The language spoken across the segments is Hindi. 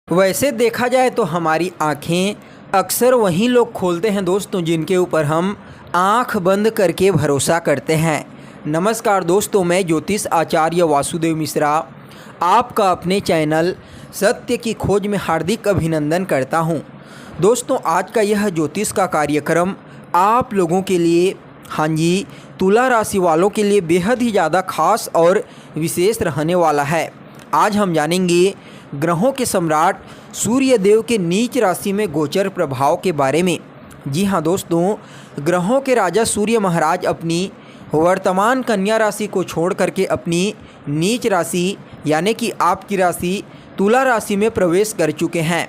वैसे देखा जाए तो हमारी आँखें अक्सर वहीं लोग खोलते हैं दोस्तों जिनके ऊपर हम आँख बंद करके भरोसा करते हैं। नमस्कार दोस्तों, मैं ज्योतिष आचार्य वासुदेव मिश्रा आपका अपने चैनल सत्य की खोज में हार्दिक अभिनंदन करता हूं। दोस्तों, आज का यह ज्योतिष का कार्यक्रम आप लोगों के लिए, हाँ जी, तुला राशि वालों के लिए बेहद ही ज़्यादा खास और विशेष रहने वाला है। आज हम जानेंगे ग्रहों के सम्राट सूर्य देव के नीच राशि में गोचर प्रभाव के बारे में। जी हाँ दोस्तों, ग्रहों के राजा सूर्य महाराज अपनी वर्तमान कन्या राशि को छोड़ करके अपनी नीच राशि यानी कि आपकी राशि तुला राशि में प्रवेश कर चुके हैं।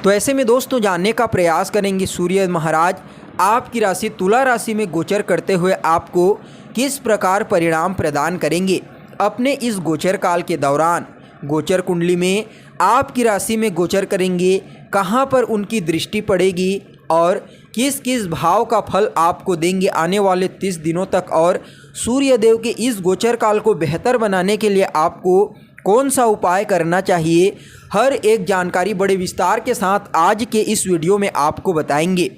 तो ऐसे में दोस्तों जानने का प्रयास करेंगे सूर्य महाराज आपकी राशि तुला राशि में गोचर करते हुए आपको किस प्रकार परिणाम प्रदान करेंगे। अपने इस गोचर काल के दौरान गोचर कुंडली में आपकी राशि में गोचर करेंगे, कहाँ पर उनकी दृष्टि पड़ेगी और किस किस भाव का फल आपको देंगे आने वाले 30 दिनों तक, और सूर्य देव के इस गोचर काल को बेहतर बनाने के लिए आपको कौन सा उपाय करना चाहिए, हर एक जानकारी बड़े विस्तार के साथ आज के इस वीडियो में आपको बताएंगे।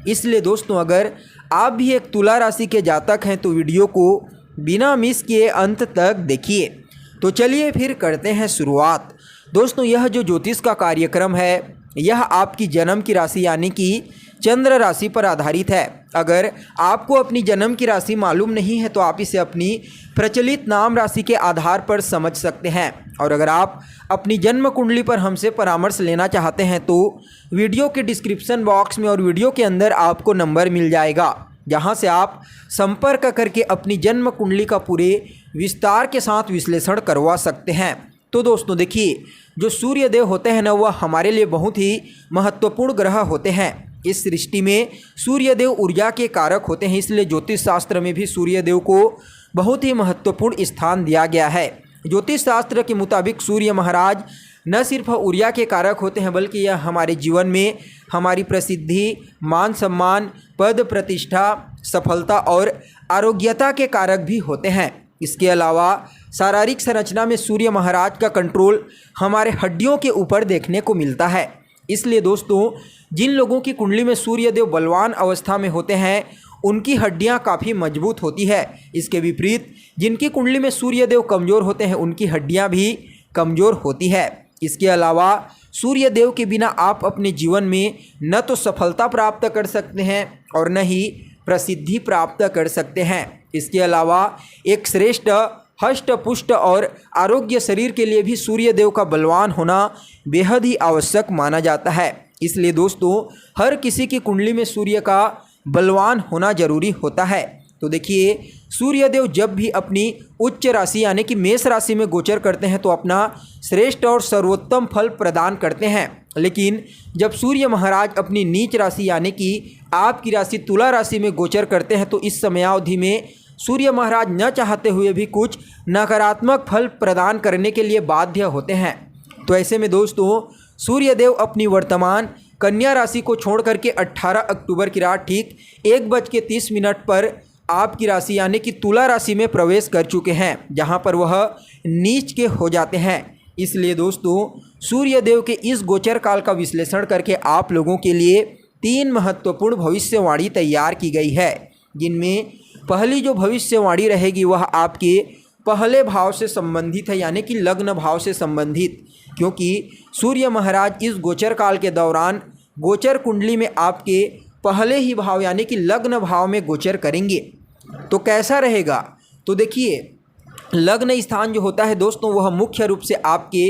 इसलिए दोस्तों, अगर आप भी एक तुला राशि के जातक हैं तो वीडियो को बिना मिस किए अंत तक देखिए। तो चलिए फिर करते हैं शुरुआत। दोस्तों, यह जो ज्योतिष का कार्यक्रम है यह आपकी जन्म की राशि यानी कि चंद्र राशि पर आधारित है। अगर आपको अपनी जन्म की राशि मालूम नहीं है तो आप इसे अपनी प्रचलित नाम राशि के आधार पर समझ सकते हैं, और अगर आप अपनी जन्म कुंडली पर हमसे परामर्श लेना चाहते हैं तो वीडियो के डिस्क्रिप्शन बॉक्स में और वीडियो के अंदर आपको नंबर मिल जाएगा, जहां से आप संपर्क करके अपनी जन्म कुंडली का पूरे विस्तार के साथ विश्लेषण करवा सकते हैं। तो दोस्तों देखिए, जो सूर्य देव होते हैं ना, वह हमारे लिए बहुत ही महत्वपूर्ण ग्रह होते हैं। इस सृष्टि में सूर्य देव ऊर्जा के कारक होते हैं, इसलिए ज्योतिष शास्त्र में भी सूर्य देव को बहुत ही महत्वपूर्ण स्थान दिया गया है। ज्योतिष शास्त्र के मुताबिक सूर्य महाराज न सिर्फ ऊर्जा के कारक होते हैं बल्कि यह हमारे जीवन में हमारी प्रसिद्धि, मान सम्मान, पद प्रतिष्ठा, सफलता और आरोग्यता के कारक भी होते हैं। इसके अलावा शारीरिक संरचना में सूर्य महाराज का कंट्रोल हमारे हड्डियों के ऊपर देखने को मिलता है। इसलिए दोस्तों, जिन लोगों की कुंडली में सूर्य देव बलवान अवस्था में होते हैं उनकी हड्डियां काफ़ी मजबूत होती है। इसके विपरीत जिनकी कुंडली में सूर्य देव कमज़ोर होते हैं उनकी हड्डियां भी कमज़ोर होती है। इसके अलावा सूर्य देव के बिना आप अपने जीवन में न तो सफलता प्राप्त कर सकते हैं और न ही प्रसिद्धि प्राप्त कर सकते हैं। इसके अलावा एक श्रेष्ठ हष्ट पुष्ट और आरोग्य शरीर के लिए भी सूर्य देव का बलवान होना बेहद ही आवश्यक माना जाता है। इसलिए दोस्तों, हर किसी की कुंडली में सूर्य का बलवान होना जरूरी होता है। तो देखिए, सूर्य देव जब भी अपनी उच्च राशि यानी कि मेष राशि में गोचर करते हैं तो अपना श्रेष्ठ और सर्वोत्तम फल प्रदान करते हैं, लेकिन जब सूर्य महाराज अपनी नीच राशि यानी कि आपकी राशि तुला राशि में गोचर करते हैं तो इस समयावधि में सूर्य महाराज न चाहते हुए भी कुछ नकारात्मक फल प्रदान करने के लिए बाध्य होते हैं। तो ऐसे में दोस्तों, सूर्य देव अपनी वर्तमान कन्या राशि को छोड़ करके 18 अक्टूबर की रात ठीक 1:30 पर आपकी राशि यानी कि तुला राशि में प्रवेश कर चुके हैं, जहां पर वह नीच के हो जाते हैं। इसलिए दोस्तों, सूर्य देव के इस गोचर काल का विश्लेषण करके आप लोगों के लिए 3 महत्वपूर्ण भविष्यवाणी तैयार की गई है, जिनमें पहली जो भविष्यवाणी रहेगी वह आपके पहले भाव से संबंधित है यानी कि लग्न भाव से संबंधित, क्योंकि सूर्य महाराज इस गोचर काल के दौरान गोचर कुंडली में आपके पहले ही भाव यानी कि लग्न भाव में गोचर करेंगे। तो कैसा रहेगा? तो देखिए, लग्न स्थान जो होता है दोस्तों वह मुख्य रूप से आपके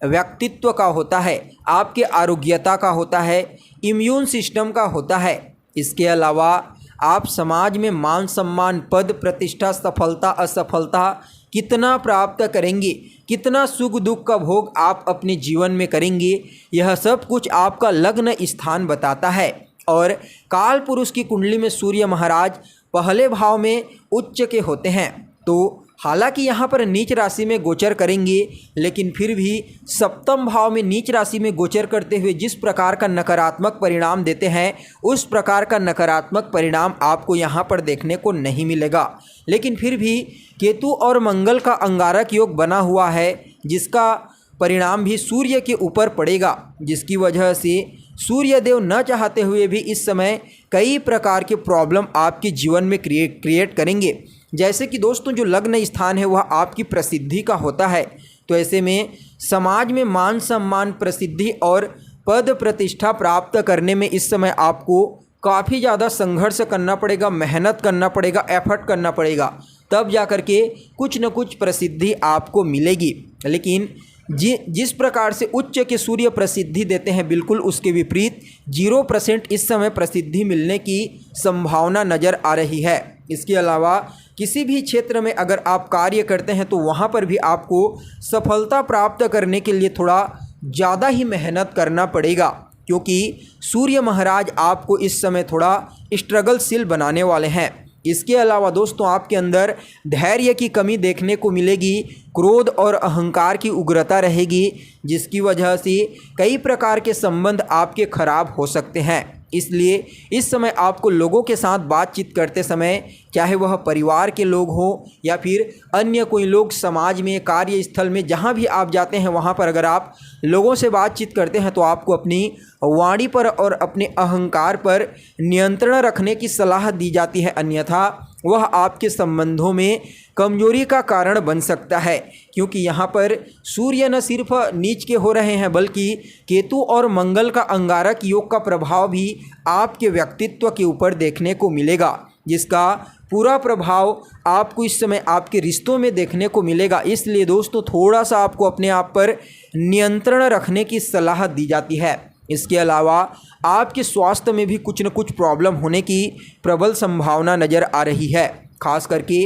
व्यक्तित्व का होता है, आपके आरोग्यता का होता है, इम्यून सिस्टम का होता है। इसके अलावा आप समाज में मान सम्मान, पद प्रतिष्ठा, सफलता असफलता कितना प्राप्त करेंगे, कितना सुख दुख का भोग आप अपने जीवन में करेंगे, यह सब कुछ आपका लग्न स्थान बताता है। और काल पुरुष की कुंडली में सूर्य महाराज पहले भाव में उच्च के होते हैं। तो हालांकि यहाँ पर नीच राशि में गोचर करेंगे, लेकिन फिर भी सप्तम भाव में नीच राशि में गोचर करते हुए जिस प्रकार का नकारात्मक परिणाम देते हैं उस प्रकार का नकारात्मक परिणाम आपको यहाँ पर देखने को नहीं मिलेगा। लेकिन फिर भी केतु और मंगल का अंगारक योग बना हुआ है, जिसका परिणाम भी सूर्य के ऊपर पड़ेगा, जिसकी वजह से सूर्य देव न चाहते हुए भी इस समय कई प्रकार के प्रॉब्लम आपके जीवन में क्रिएट करेंगे। जैसे कि दोस्तों जो लग्न स्थान है वह आपकी प्रसिद्धि का होता है, तो ऐसे में समाज में मान सम्मान, प्रसिद्धि और पद प्रतिष्ठा प्राप्त करने में इस समय आपको काफ़ी ज़्यादा संघर्ष करना पड़ेगा, मेहनत करना पड़ेगा, एफर्ट करना पड़ेगा, तब जा कर के कुछ न कुछ प्रसिद्धि आपको मिलेगी। लेकिन जिस प्रकार से उच्च के सूर्य प्रसिद्धि देते हैं, बिल्कुल उसके विपरीत 0% इस समय प्रसिद्धि मिलने की संभावना नज़र आ रही है। इसके अलावा किसी भी क्षेत्र में अगर आप कार्य करते हैं तो वहाँ पर भी आपको सफलता प्राप्त करने के लिए थोड़ा ज़्यादा ही मेहनत करना पड़ेगा, क्योंकि सूर्य महाराज आपको इस समय थोड़ा स्ट्रगलशील बनाने वाले हैं। इसके अलावा दोस्तों आपके अंदर धैर्य की कमी देखने को मिलेगी, क्रोध और अहंकार की उग्रता रहेगी, जिसकी वजह से कई प्रकार के संबंध आपके खराब हो सकते हैं। इसलिए इस समय आपको लोगों के साथ बातचीत करते समय, चाहे वह परिवार के लोग हों या फिर अन्य कोई लोग समाज में, कार्यस्थल में, जहां भी आप जाते हैं वहां पर अगर आप लोगों से बातचीत करते हैं तो आपको अपनी वाणी पर और अपने अहंकार पर नियंत्रण रखने की सलाह दी जाती है, अन्यथा वह आपके संबंधों में कमजोरी का कारण बन सकता है। क्योंकि यहाँ पर सूर्य न सिर्फ नीच के हो रहे हैं, बल्कि केतु और मंगल का अंगारक योग का प्रभाव भी आपके व्यक्तित्व के ऊपर देखने को मिलेगा, जिसका पूरा प्रभाव आपको इस समय आपके रिश्तों में देखने को मिलेगा। इसलिए दोस्तों थोड़ा सा आपको अपने आप पर नियंत्रण रखने की सलाह दी जाती है। इसके अलावा आपके स्वास्थ्य में भी कुछ न कुछ प्रॉब्लम होने की प्रबल संभावना नज़र आ रही है। खास करके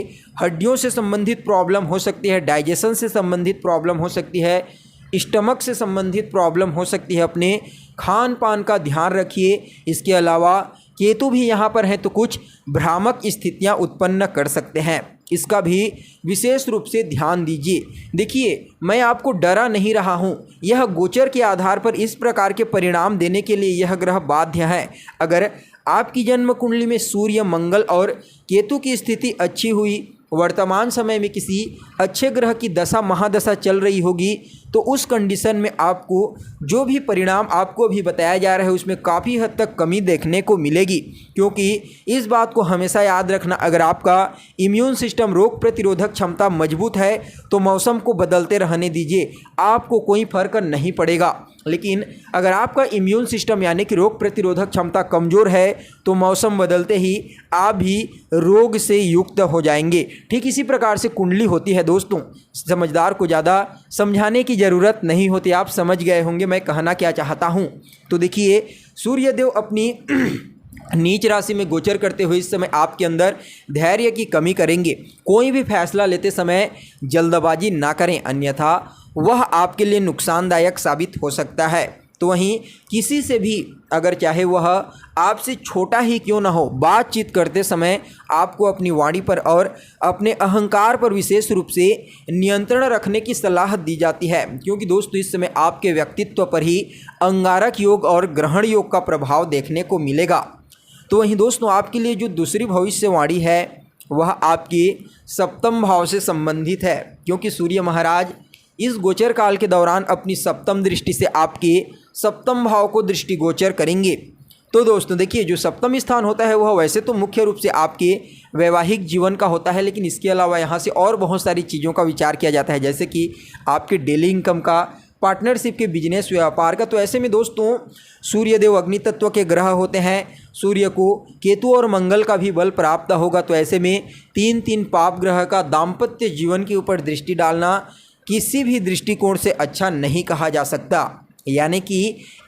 हड्डियों से संबंधित प्रॉब्लम हो सकती है, डाइजेशन से संबंधित प्रॉब्लम हो सकती है, स्टमक से संबंधित प्रॉब्लम हो सकती है। अपने खान पान का ध्यान रखिए। इसके अलावा केतु भी यहाँ पर है तो कुछ भ्रामक स्थितियाँ उत्पन्न कर सकते हैं, इसका भी विशेष रूप से ध्यान दीजिए। देखिए, मैं आपको डरा नहीं रहा हूँ, यह गोचर के आधार पर इस प्रकार के परिणाम देने के लिए यह ग्रह बाध्य है। अगर आपकी जन्म कुंडली में सूर्य, मंगल और केतु की स्थिति अच्छी हुई, वर्तमान समय में किसी अच्छे ग्रह की दशा महादशा चल रही होगी, तो उस कंडीशन में आपको जो भी परिणाम आपको भी बताया जा रहा है उसमें काफ़ी हद तक कमी देखने को मिलेगी। क्योंकि इस बात को हमेशा याद रखना, अगर आपका इम्यून सिस्टम, रोग प्रतिरोधक क्षमता मजबूत है तो मौसम को बदलते रहने दीजिए, आपको कोई फर्क नहीं पड़ेगा। लेकिन अगर आपका इम्यून सिस्टम यानी कि रोग प्रतिरोधक क्षमता कमज़ोर है तो मौसम बदलते ही आप भी रोग से युक्त हो जाएंगे। ठीक इसी प्रकार से कुंडली होती है दोस्तों, समझदार को ज़्यादा समझाने की ज़रूरत नहीं होती, आप समझ गए होंगे मैं कहना क्या चाहता हूँ। तो देखिए, सूर्यदेव अपनी नीच राशि में गोचर करते हुए इस समय आपके अंदर धैर्य की कमी करेंगे। कोई भी फैसला लेते समय जल्दबाजी ना करें, अन्यथा वह आपके लिए नुकसानदायक साबित हो सकता है। तो वहीं किसी से भी, अगर चाहे वह आपसे छोटा ही क्यों ना हो, बातचीत करते समय आपको अपनी वाणी पर और अपने अहंकार पर विशेष रूप से नियंत्रण रखने की सलाह दी जाती है। क्योंकि दोस्तों इस समय आपके व्यक्तित्व पर ही अंगारक योग और ग्रहण योग का प्रभाव देखने को मिलेगा। तो वहीं दोस्तों आपके लिए जो दूसरी भविष्यवाणी है वह आपके सप्तम भाव से संबंधित है, क्योंकि सूर्य महाराज इस गोचर काल के दौरान अपनी सप्तम दृष्टि से आपके सप्तम भाव को दृष्टिगोचर करेंगे। तो दोस्तों देखिए, जो सप्तम स्थान होता है वह वैसे तो मुख्य रूप से आपके वैवाहिक जीवन का होता है, लेकिन इसके अलावा यहाँ से और बहुत सारी चीज़ों का विचार किया जाता है, जैसे कि आपके डेली इनकम का, पार्टनरशिप के, बिजनेस व्यापार का। तो ऐसे में दोस्तों सूर्यदेव अग्नि तत्व के ग्रह होते हैं, सूर्य को केतु और मंगल का भी बल प्राप्त होगा। तो ऐसे में 3 पाप ग्रह का दाम्पत्य जीवन के ऊपर दृष्टि डालना किसी भी दृष्टिकोण से अच्छा नहीं कहा जा सकता। यानी कि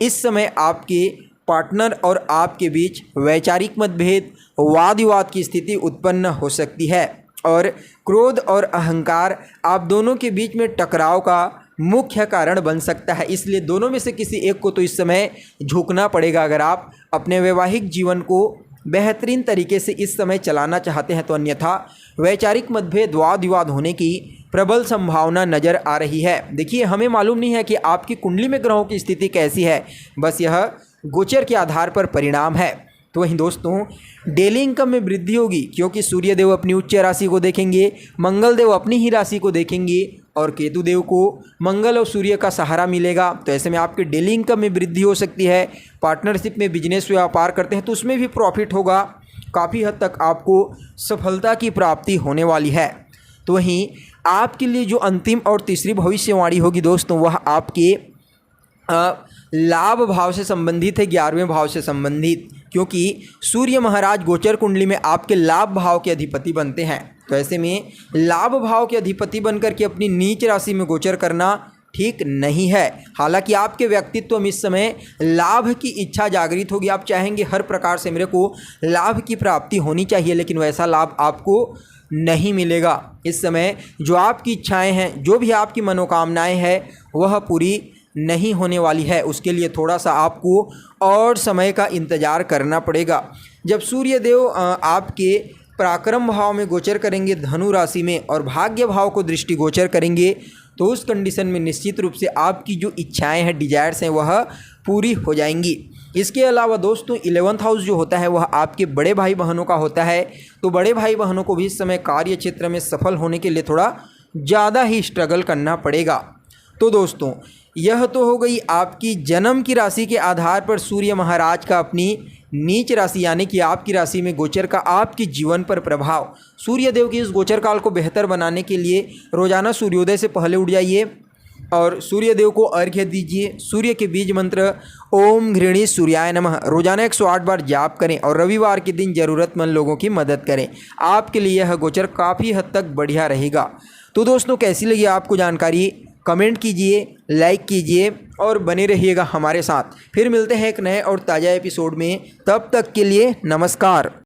इस समय आपके पार्टनर और आपके बीच वैचारिक मतभेद, वाद विवाद की स्थिति उत्पन्न हो सकती है और क्रोध और अहंकार आप दोनों के बीच में टकराव का मुख्य कारण बन सकता है। इसलिए दोनों में से किसी एक को तो इस समय झुकना पड़ेगा अगर आप अपने वैवाहिक जीवन को बेहतरीन तरीके से इस समय चलाना चाहते हैं। तो अन्यथा वैचारिक मतभेद, वाद विवाद होने की प्रबल संभावना नज़र आ रही है। देखिए, हमें मालूम नहीं है कि आपकी कुंडली में ग्रहों की स्थिति कैसी है, बस यह गोचर के आधार पर परिणाम है। तो वहीं दोस्तों डेली इनकम में वृद्धि होगी, क्योंकि सूर्यदेव अपनी उच्च राशि को देखेंगे, मंगल देव अपनी ही राशि को देखेंगे और केतु देव को मंगल और सूर्य का सहारा मिलेगा। तो ऐसे में आपके डेली इनकम में वृद्धि हो सकती है। पार्टनरशिप में बिजनेस व्यापार करते हैं तो उसमें भी प्रॉफिट होगा। काफ़ी हद तक आपको सफलता की प्राप्ति होने वाली है। तो वहीं आपके लिए जो अंतिम और तीसरी भविष्यवाणी होगी दोस्तों, वह आपके लाभ भाव से संबंधित है, 11वें भाव से संबंधित, क्योंकि सूर्य महाराज गोचर कुंडली में आपके लाभ भाव के अधिपति बनते हैं। तो ऐसे में लाभ भाव के अधिपति बनकर के अपनी नीच राशि में गोचर करना ठीक नहीं है। हालांकि आपके व्यक्तित्व में इस समय लाभ की इच्छा जागृत होगी। आप चाहेंगे हर प्रकार से मेरे को लाभ की प्राप्ति होनी चाहिए, लेकिन वैसा लाभ आपको नहीं मिलेगा। इस समय जो आपकी इच्छाएं हैं, जो भी आपकी मनोकामनाएं हैं, वह पूरी नहीं होने वाली है। उसके लिए थोड़ा सा आपको और समय का इंतज़ार करना पड़ेगा। जब सूर्य देव आपके पराक्रम भाव में गोचर करेंगे धनु राशि में और भाग्य भाव को दृष्टि गोचर करेंगे, तो उस कंडीशन में निश्चित रूप से आपकी जो इच्छाएं हैं, डिजायर्स हैं, वह पूरी हो जाएंगी। इसके अलावा दोस्तों 11th हाउस जो होता है वह आपके बड़े भाई बहनों का होता है। तो बड़े भाई बहनों को भी इस समय कार्य क्षेत्र में सफल होने के लिए थोड़ा ज़्यादा ही स्ट्रगल करना पड़ेगा। तो दोस्तों यह तो हो गई आपकी जन्म की राशि के आधार पर सूर्य महाराज का अपनी नीच राशि यानी कि आपकी राशि में गोचर का आपके जीवन पर प्रभाव। सूर्य देव के इस गोचर काल को बेहतर बनाने के लिए रोजाना सूर्योदय से पहले उठ जाइए और सूर्य देव को अर्घ्य दीजिए। सूर्य के बीज मंत्र ओम घृणी सूर्याय नमः रोजाना 108 बार जाप करें और रविवार के दिन ज़रूरतमंद लोगों की मदद करें। आपके लिए यह गोचर काफ़ी हद तक बढ़िया रहेगा। तो दोस्तों कैसी लगी आपको जानकारी, कमेंट कीजिए, लाइक कीजिए और बने रहिएगा हमारे साथ। फिर मिलते हैं एक नए और ताज़ा एपिसोड में। तब तक के लिए नमस्कार।